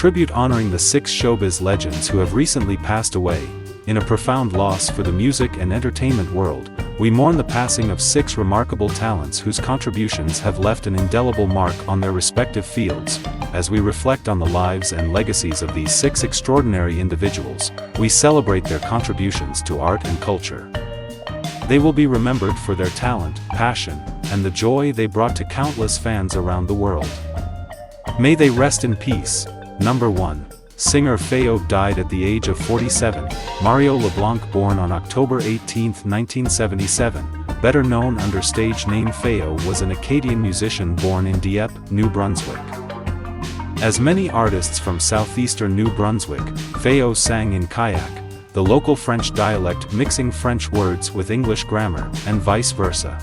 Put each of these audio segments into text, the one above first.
tribute honoring the 6 showbiz legends who have recently passed away. In a profound loss for the music and entertainment world, we mourn the passing of 6 remarkable talents whose contributions have left an indelible mark on their respective fields. As we reflect on the lives and legacies of these 6 extraordinary individuals, we celebrate their contributions to art and culture. They will be remembered for their talent, passion, and the joy they brought to countless fans around the world. May they rest in peace. Number 1. Singer Fayo died at the age of 47. Mario LeBlanc, born on October 18, 1977, better known under stage name Fayo, was an Acadian musician born in Dieppe, New Brunswick. As many artists from southeastern New Brunswick, Fayo sang in kayak, the local French dialect, mixing French words with English grammar, and vice versa.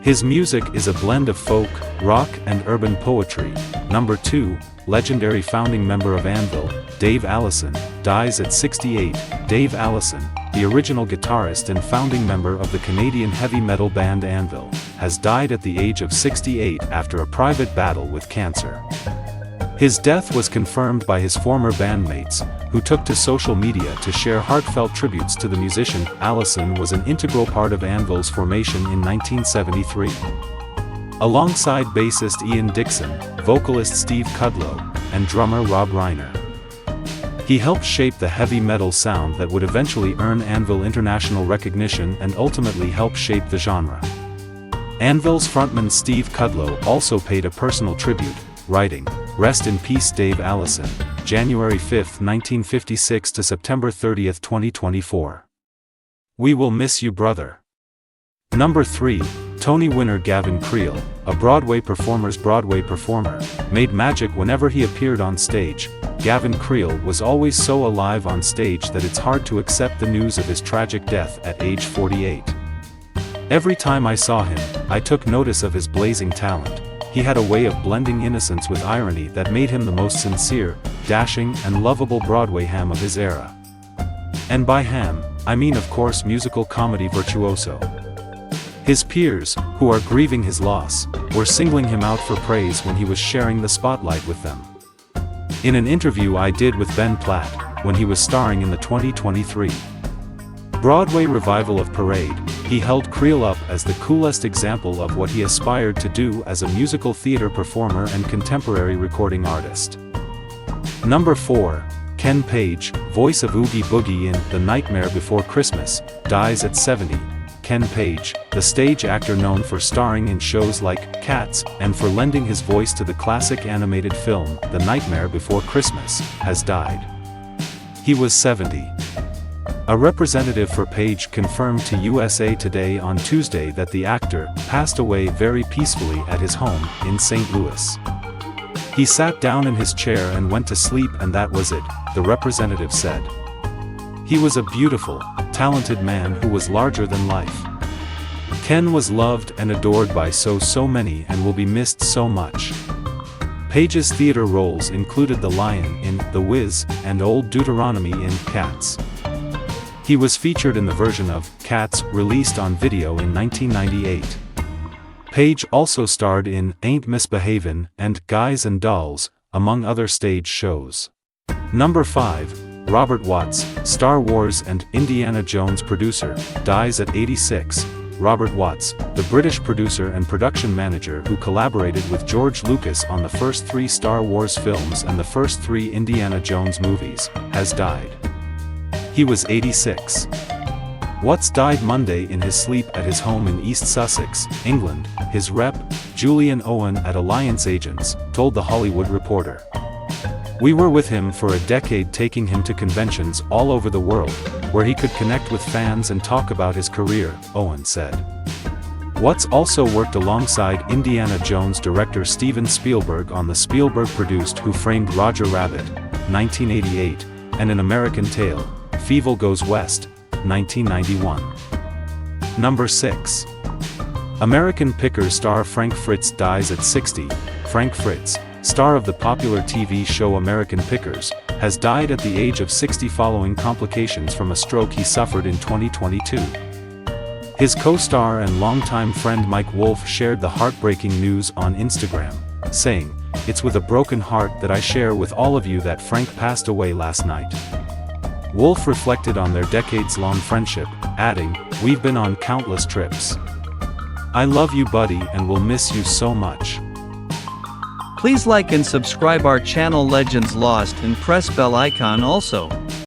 His music is a blend of folk, rock, and urban poetry. Number 2. Legendary founding member of Anvil, Dave Allison, dies at 68. Dave Allison, the original guitarist and founding member of the Canadian heavy metal band Anvil, has died at the age of 68 after a private battle with cancer. His death was confirmed by his former bandmates, who took to social media to share heartfelt tributes to the musician. Allison was an integral part of Anvil's formation in 1973. Alongside bassist Ian Dixon, vocalist Steve Kudlow, and drummer Rob Reiner. He helped shape the heavy metal sound that would eventually earn Anvil international recognition and ultimately help shape the genre. Anvil's frontman Steve Kudlow also paid a personal tribute, writing, "Rest in peace Dave Allison, January 5, 1956 to September 30, 2024. We will miss you, brother." Number 3. Tony winner Gavin Creel, a Broadway performer, made magic whenever he appeared on stage. Gavin Creel was always so alive on stage that it's hard to accept the news of his tragic death at age 48. Every time I saw him, I took notice of his blazing talent. He had a way of blending innocence with irony that made him the most sincere, dashing, and lovable Broadway ham of his era. And by ham, I mean of course musical comedy virtuoso. His peers, who are grieving his loss, were singling him out for praise when he was sharing the spotlight with them. In an interview I did with Ben Platt, when he was starring in the 2023 Broadway revival of Parade, he held Creel up as the coolest example of what he aspired to do as a musical theater performer and contemporary recording artist. Number 4. Ken Page, voice of Oogie Boogie in The Nightmare Before Christmas, dies at 70. Ken Page, the stage actor known for starring in shows like Cats, and for lending his voice to the classic animated film, The Nightmare Before Christmas, has died. He was 70. A representative for Page confirmed to USA Today on Tuesday that the actor passed away very peacefully at his home in St. Louis. He sat down in his chair and went to sleep, and that was it, the representative said. He was a beautiful, talented man who was larger than life. Ken was loved and adored by so many and will be missed so much. Page's theater roles included the Lion in The Wiz and Old Deuteronomy in Cats. He was featured in the version of Cats released on video in 1998. Page also starred in Ain't Misbehavin' and Guys and Dolls, among other stage shows. Number 5. Robert Watts, Star Wars and Indiana Jones producer, dies at 86. Robert Watts, the British producer and production manager who collaborated with George Lucas on the first 3 Star Wars films and the first 3 Indiana Jones movies, has died. He was 86. Watts died Monday in his sleep at his home in East Sussex, England, his rep, Julian Owen at Alliance Agents, told The Hollywood Reporter. "We were with him for a decade, taking him to conventions all over the world, where he could connect with fans and talk about his career," Owen said. Watts also worked alongside Indiana Jones director Steven Spielberg on the Spielberg-produced Who Framed Roger Rabbit, 1988, and An American Tail, Fievel Goes West, 1991. Number 6. American Pickers star Frank Fritz dies at 60. Frank Fritz, star of the popular TV show American Pickers, has died at the age of 60 following complications from a stroke he suffered in 2022. His co-star and longtime friend Mike Wolfe shared the heartbreaking news on Instagram, saying, "It's with a broken heart that I share with all of you that Frank passed away last night." Wolf reflected on their decades-long friendship, adding, "We've been on countless trips. I love you, buddy, and will miss you so much." Please like and subscribe our channel Legends Lost and press bell icon also.